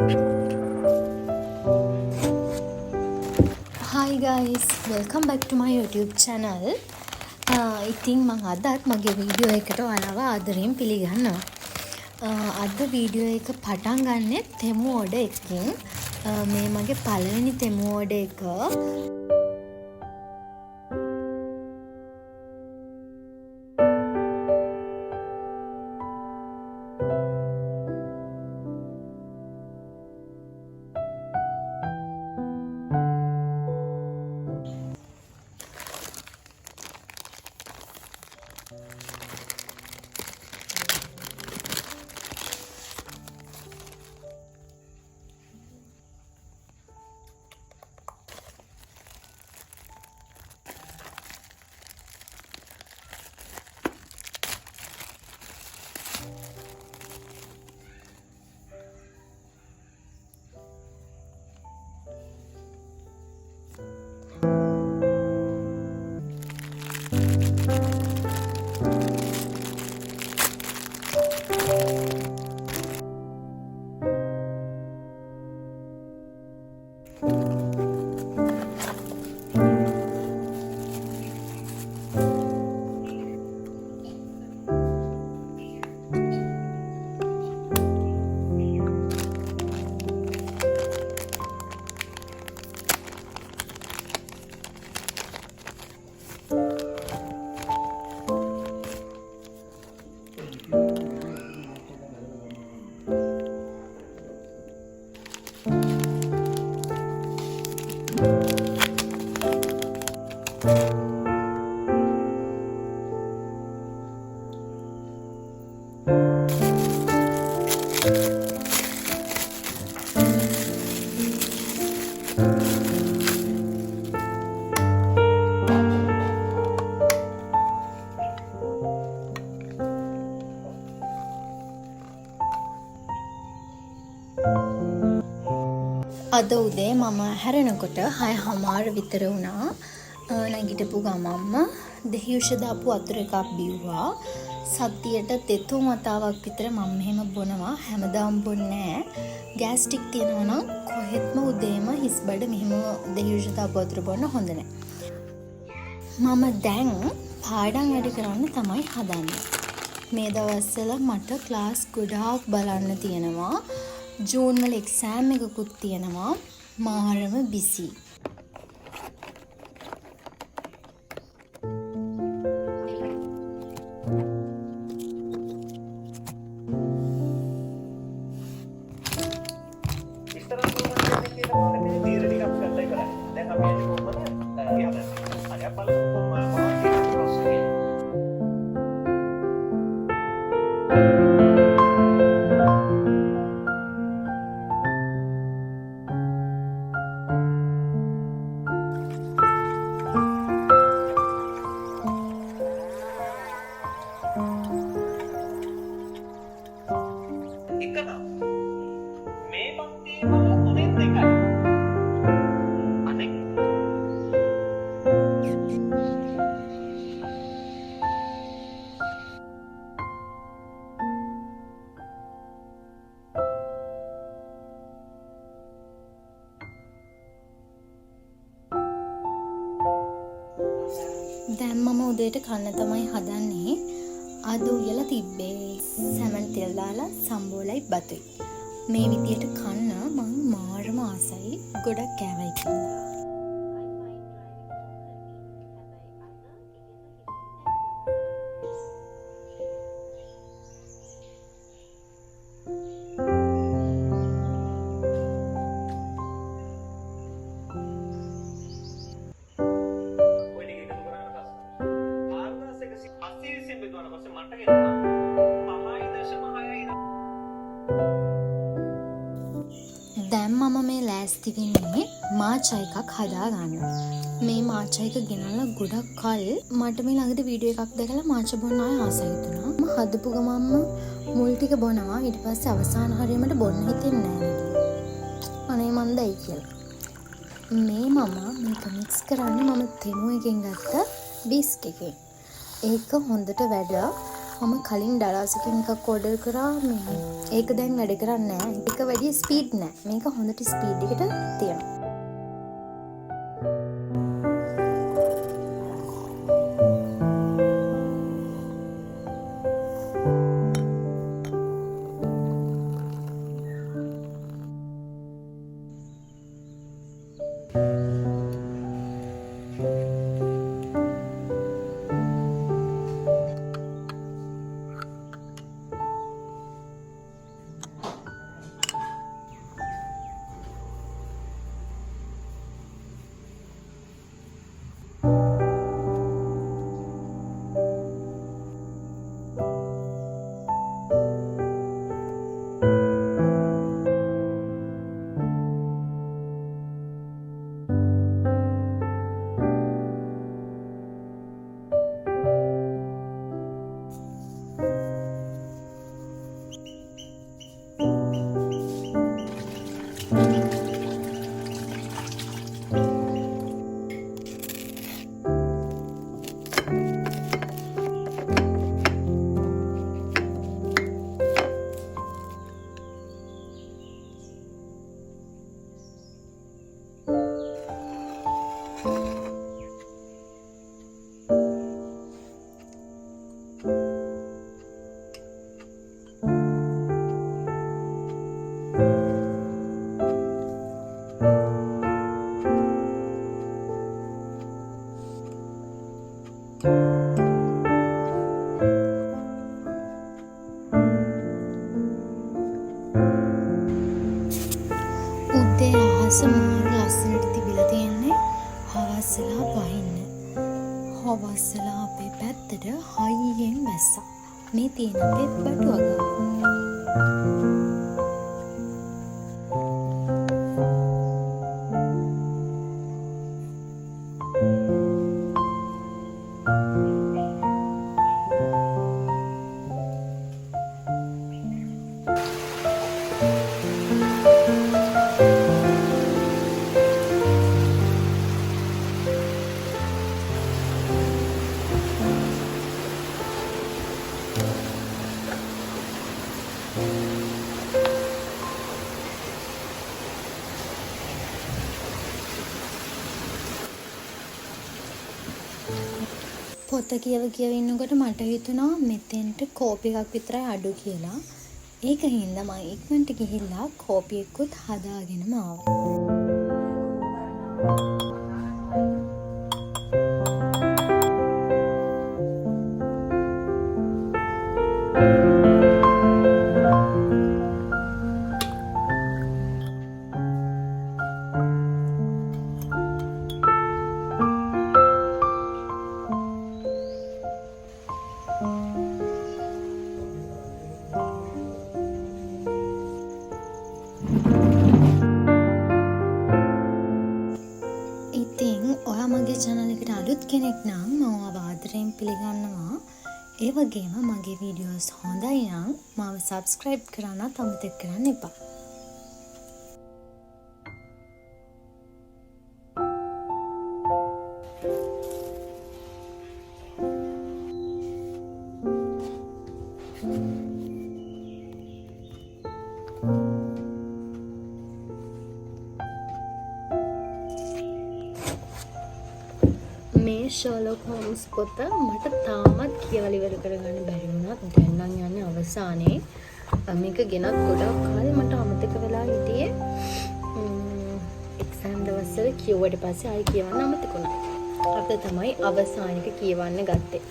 Hi guys, welcome back to my YouTube channel. ඉතින් මම අදත් මගේ වීඩියෝ එකට ඔයාලව ආදරයෙන් පිළිගන්නවා. අද වීඩියෝ එක පටන් ගන්නෙ තෙමු ඕඩර් එකකින්. මේ මගේ පළවෙනි තෙමු ඕඩර් එක. අද උදේ මම හැරෙනකොට 6:00 විතර වුණා. නැගිටපු ගමම්ම දෙහිඋෂ දාපු වතුර එකක් බිව්වා. සතියට තෙතු මතාවක් විතර මම මෙහෙම බොනවා. හැමදාම බොන්නේ නැහැ. ගෑස්ට්‍රික් තියෙනවා නම් කොහෙත්ම උදේම හිස් බඩ මෙහෙම දෙහිඋෂ දාපු වතුර බොන්න හොඳ නැහැ. මම දැන් පාඩම් වැඩ කරන්න තමයි හදන්නේ. මේ දවස්වල මට ක්ලාස් ගොඩාක් බලන්න තියෙනවා. ජූන් වල එක්සෑම් එකකුත් තියෙනවා. මාරම බිසි. දැන් මම උදේට කන්න තමයි හදන්නේ. අද උයලා තිබ්බේ සැමන් තෙල් දාලා සම්බෝලයි බතුයි. මේ විදියට කන්න මම මාරම ආසයි. ගොඩක් කෑවයි කියලා. දැන් මම මේ ලෑස්ති වෙන්නේ මාචා එකක් හදා ගන්න. මේ මාචා එක ගෙනල්ලා ගොඩක් කල් මට මේ ළඟදී වීඩියෝ එකක් දැකලා මාචා බොන්න ආය ආසයි හිතුණා. මම හදපු ගමන්ම මුල් ටික බොනවා. ඊට පස්සේ අවසාන හරියමට බොන්න හිතෙන්නේ නැහැ. අනේ මන් දැයි කියලා. මේ මම මේක මික්ස් කරන්නේ මම තෙමු එකෙන් ගත්ත බිස්ක් එකෙන්. ඒක හොඳට වැඩලා මම කලින් ඩලාසකින් එකක් ඕඩර් කරා මේ ඒක දැන් වැඩ කරන්නේ නැහැ. ඒක වැඩි ස්පීඩ් නැහැ. මේක හොඳට ස්පීඩ් එකට තියෙනවා. උදේ අහස මාරු ලස්සනට තිබිලා තියෙන්නේ. හවස්සලා වහින්න. හවස්සලා අපේ පැත්තට හයියෙන් වැස්සා. මේ තියෙන අපේ බටු අග. පොත කියව ඉන්නකොට මට හිතුණා මෙතෙන්ට කෝපි එකක් විතරයි අඩු කියලා. ඒක හින්දා මම ඉක්මනට ගිහිල්ලා කෝපි එකකුත් හදාගෙනම ආවා. මගේ channel එකට අලුත් කෙනෙක් නම් මම ආදරයෙන් පිළිගන්නවා. ඒ වගේම මගේ වීඩියෝස් හොඳයි නම් මාව subscribe කරන්න අමතක කරන්න එපා. මේ ෂර්ලොක් හෝම්ස් පොත මට තාමත් කියලා ඉවර කරගන්න බැරි වුණා. දැන් නම් යන්නේ අවසානයේ. මේක ගෙනත් ගොඩක් කාලේ මට අමතක වෙලා හිටියේ. එක්සෑම් දවස්වල කියුවට පස්සේ ආයෙ කියවන්න අමතක වුණා. අද තමයි අවසානික කියවන්න ගත්තේ.